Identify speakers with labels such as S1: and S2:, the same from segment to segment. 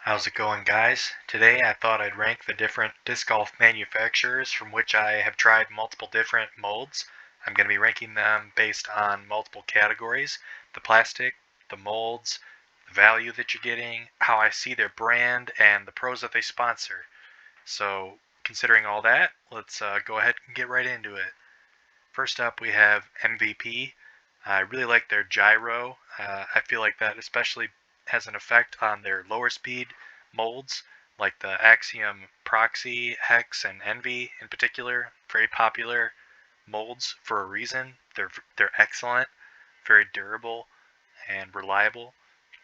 S1: How's it going, guys? Today I thought I'd rank the different disc golf manufacturers from which I have tried multiple different molds. I'm going to be ranking them based on multiple categories: the plastic, the molds, the value that you're getting, how I see their brand, and the pros that they sponsor. So, considering all that, let's go ahead and get right into it. First up, we have MVP. I really like their gyro. I feel like that especially has an effect on their lower speed molds, like the Axiom Proxy, Hex, and Envy in particular. Very popular molds for a reason. They're excellent, very durable, and reliable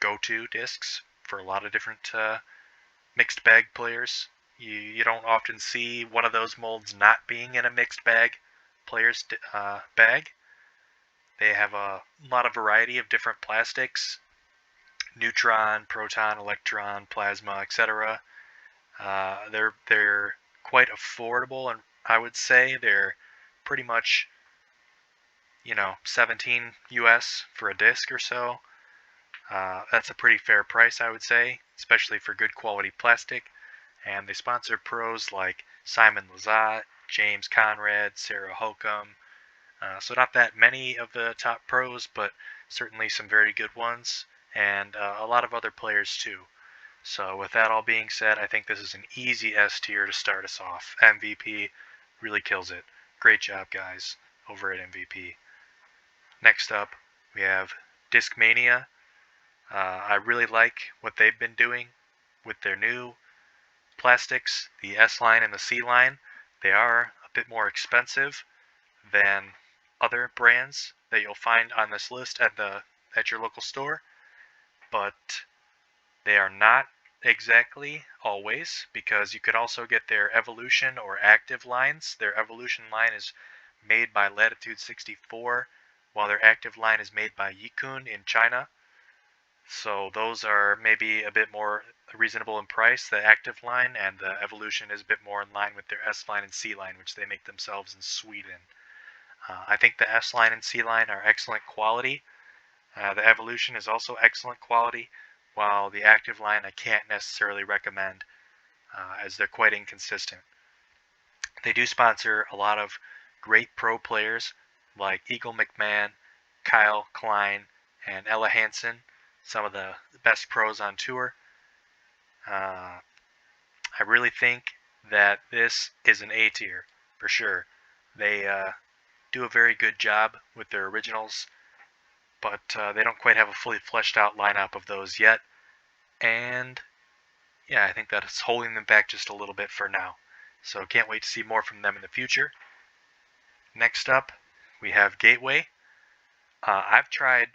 S1: go-to discs for a lot of different mixed bag players. You don't often see one of those molds not being in a mixed bag player's bag. They have a lot of variety of different plastics: neutron, proton, electron, plasma, etc. They're quite affordable, and I would say they're pretty much 17 US for a disc or so. That's a pretty fair price, I would say, especially for good quality plastic. And they sponsor pros like Simon Lizotte, James Conrad, Sarah Holcomb. So not that many of the top pros, but certainly some very good ones, and a lot of other players too. So with that all being said, I think this is an easy S tier to start us off. MVP really kills it. Great job, guys, over at MVP. Next up, we have Discmania. I really like what they've been doing with their new plastics, the S line and the C line. They are a bit more expensive than other brands that you'll find on this list at your local store, but they are not exactly always, because you could also get their Evolution or Active lines. Their Evolution line is made by Latitude 64, while their Active line is made by Yikun in China. So those are maybe a bit more reasonable in price, the Active line, and the Evolution is a bit more in line with their S line and C line, which they make themselves in Sweden. I think the S line and C line are excellent quality. The Evolution is also excellent quality, while the Active line I can't necessarily recommend, as they're quite inconsistent. They do sponsor a lot of great pro players like Eagle McMahon, Kyle Klein, and Ella Hansen, some of the best pros on tour. I really think that this is an A tier for sure. They do a very good job with their originals, but they don't quite have a fully fleshed out lineup of those yet. And yeah, I think that is holding them back just a little bit for now. So can't wait to see more from them in the future. Next up, we have Gateway. I've tried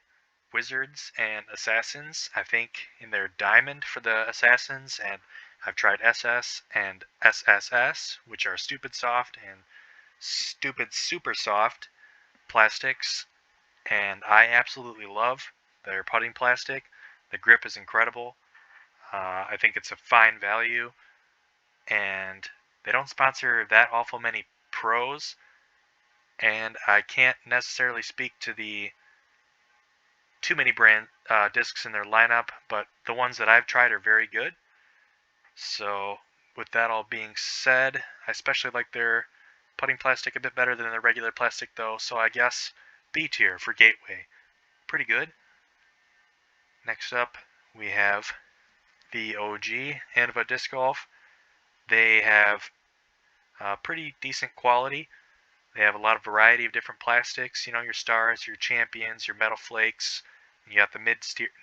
S1: Wizards and Assassins, I think in their Diamond for the Assassins, and I've tried SS and SSS, which are stupid soft and stupid super soft plastics, and I absolutely love their putting plastic. The grip is incredible. I think it's a fine value, and they don't sponsor that awful many pros, and I can't necessarily speak to the too many brand discs in their lineup, but the ones that I've tried are very good. So with that all being said, I especially like their putting plastic a bit better than the regular plastic though, so I guess B tier for Gateway. Pretty good. Next up, we have the OG Innova Disc Golf. They have pretty decent quality. They have a lot of variety of different plastics. Your stars, your champions, your metal flakes. You got the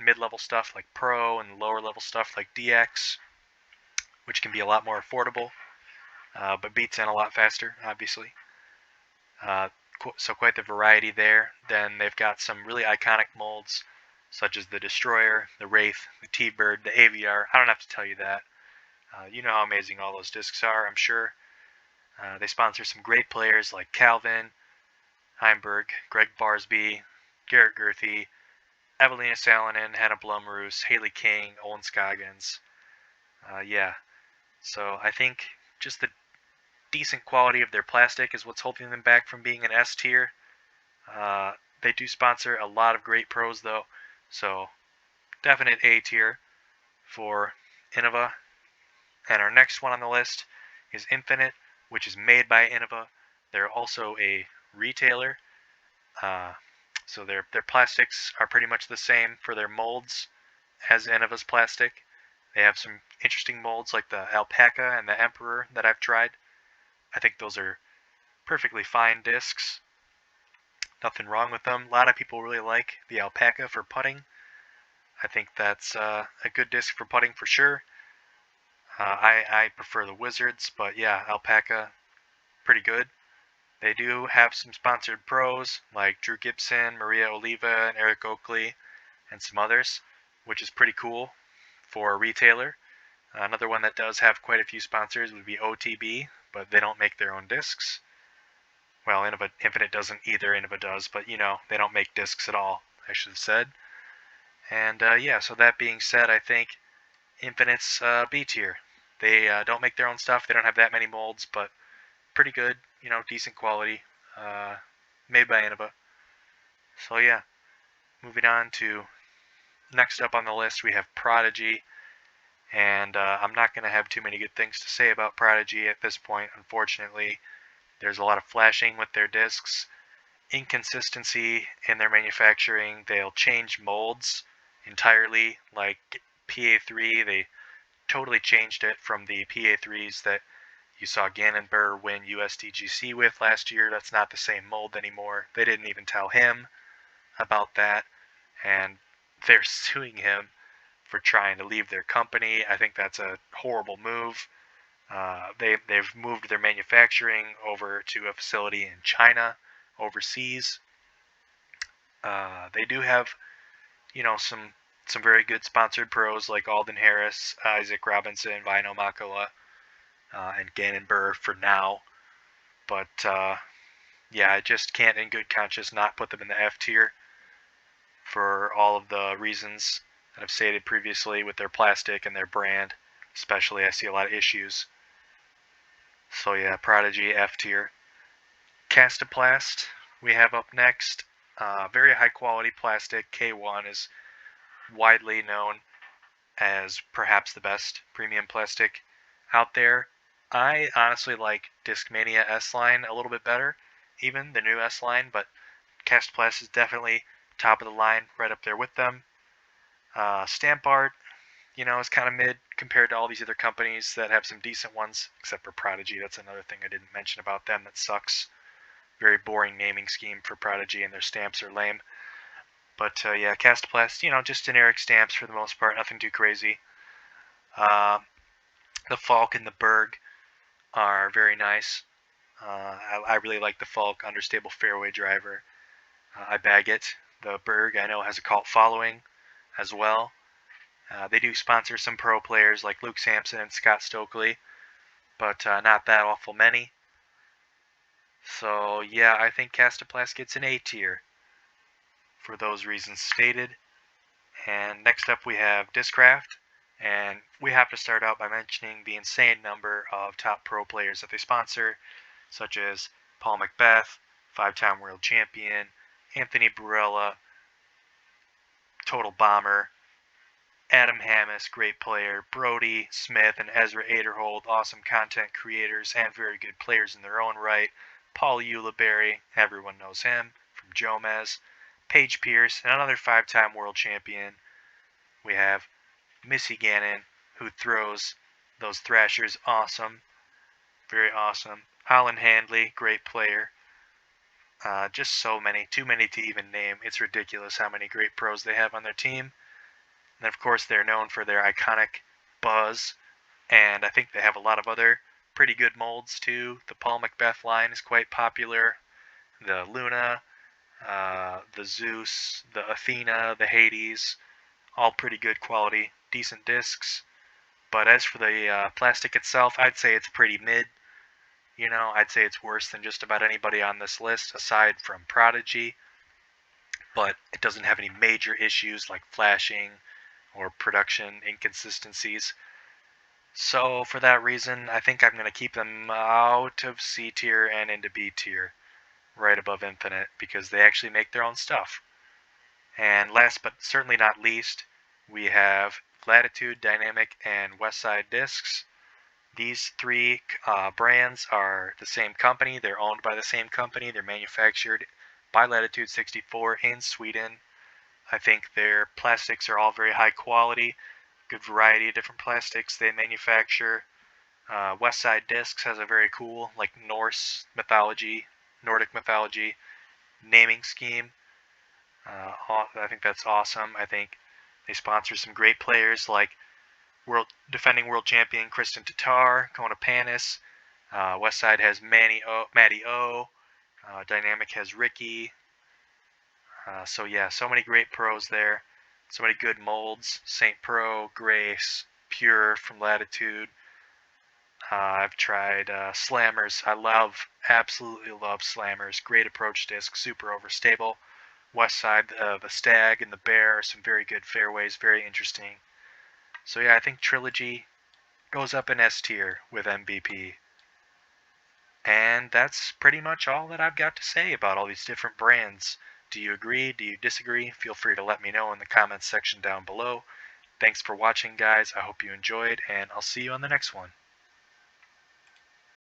S1: mid-level stuff like Pro, and the lower level stuff like DX, which can be a lot more affordable, but beats in a lot faster, obviously. So quite the variety there. Then they've got some really iconic molds, such as the Destroyer, the Wraith, the T-Bird, the AVR. I don't have to tell you that. You know how amazing all those discs are, I'm sure. They sponsor some great players like Calvin, Heimberg, Greg Barsby, Garrett Gurthey, Evelina Salonen, Hannah Blumroos, Haley King, Owen Scoggins. Yeah, so I think just the decent quality of their plastic is what's holding them back from being an S tier. They do sponsor a lot of great pros though, so definite A tier for Innova. And our next one on the list is Infinite, which is made by Innova. They're also a retailer. So their plastics are pretty much the same for their molds as Innova's plastic. They have some interesting molds like the Alpaca and the Emperor that I've tried. I think those are perfectly fine discs. Nothing wrong with them. A lot of people really like the Alpaca for putting. I think that's a good disc for putting for sure. I prefer the Wizards, but yeah, Alpaca, pretty good. They do have some sponsored pros like Drew Gibson, Maria Oliva, and Eric Oakley, and some others, which is pretty cool for a retailer. Another one that does have quite a few sponsors would be OTB, but they don't make their own discs. Well, Infinite doesn't either, Innova does, but you know, they don't make discs at all, I should have said. And yeah, so that being said, I think Infinite's B tier. They don't make their own stuff, they don't have that many molds, but pretty good, you know, decent quality, made by Innova. So yeah, moving on to next up on the list, we have Prodigy. And I'm not going to have too many good things to say about Prodigy at this point, unfortunately. There's a lot of flashing with their discs, inconsistency in their manufacturing. They'll change molds entirely, like PA3. They totally changed it from the PA3s that you saw Gannon Burr win USDGC with last year. That's not the same mold anymore. They didn't even tell him about that, and they're suing him for trying to leave their company. I think that's a horrible move. They've moved their manufacturing over to a facility in China, overseas. They do have, you know, some very good sponsored pros like Alden Harris, Isaac Robinson, Vino Makala, and Gannon Burr for now. But yeah, I just can't in good conscience not put them in the F tier for all of the reasons that I've stated previously with their plastic and their brand. Especially, I see a lot of issues. So yeah, Prodigy, F tier. Kastaplast we have up next. Very high quality plastic. K1 is widely known as perhaps the best premium plastic out there. I honestly like Discmania S-Line a little bit better, even the new S-Line, but Kastaplast is definitely top of the line, right up there with them. Stamp art, you know, is kind of mid compared to all these other companies that have some decent ones, except for Prodigy. That's another thing I didn't mention about them that sucks. Very boring naming scheme for Prodigy, and their stamps are lame. But yeah, Kastaplast, you know, just generic stamps for the most part, nothing too crazy. The Falk and the Berg are very nice. I really like the Falk understable fairway driver. I bag it. The Berg I know has a cult following as well. They do sponsor some pro players like Luke Sampson and Scott Stokely, but not that awful many. So yeah, I think Kastaplast gets an A tier for those reasons stated. And next up we have Discraft, and we have to start out by mentioning the insane number of top pro players that they sponsor, such as Paul Macbeth, 5-time world champion, Anthony Barella, total bomber, Adam Hammis, great player, Brody, Smith, and Ezra Aderhold, awesome content creators and very good players in their own right. Paul Ulibarri, everyone knows him, from Jomez. Paige Pierce, and another 5-time world champion. We have Missy Gannon, who throws those thrashers awesome. Very awesome. Holland Handley, great player. Just so many, too many to even name. It's ridiculous how many great pros they have on their team. And of course, they're known for their iconic buzz, and I think they have a lot of other pretty good molds too. The Paul Macbeth line is quite popular. The Luna, the Zeus, the Athena, the Hades, all pretty good quality, decent discs. But as for the plastic itself, I'd say it's pretty mid. You know, I'd say it's worse than just about anybody on this list, aside from Prodigy. But it doesn't have any major issues like flashing or production inconsistencies. So for that reason, I think I'm going to keep them out of C tier and into B tier, right above Infinite, because they actually make their own stuff. And last but certainly not least, we have Latitude, Dynamic, and Westside Discs. These three brands are the same company. They're owned by the same company. They're manufactured by Latitude 64 in Sweden. I think their plastics are all very high quality. Good variety of different plastics they manufacture. Westside Discs has a very cool, like Nordic mythology naming scheme. I think that's awesome. I think they sponsor some great players like defending world champion Kristen Tatar, Kona Panis. Westside has Matty O. Dynamic has Ricky. So yeah, so many great pros there. So many good molds. Saint Pro, Grace, Pure from Latitude. I've tried Slammers. Absolutely love Slammers. Great approach disc, super overstable. Westside, the Stag and the Bear are some very good fairways, very interesting. So yeah, I think Trilogy goes up in S tier with MVP. And that's pretty much all that I've got to say about all these different brands. Do you agree? Do you disagree? Feel free to let me know in the comments section down below. Thanks for watching, guys. I hope you enjoyed, and I'll see you on the next one.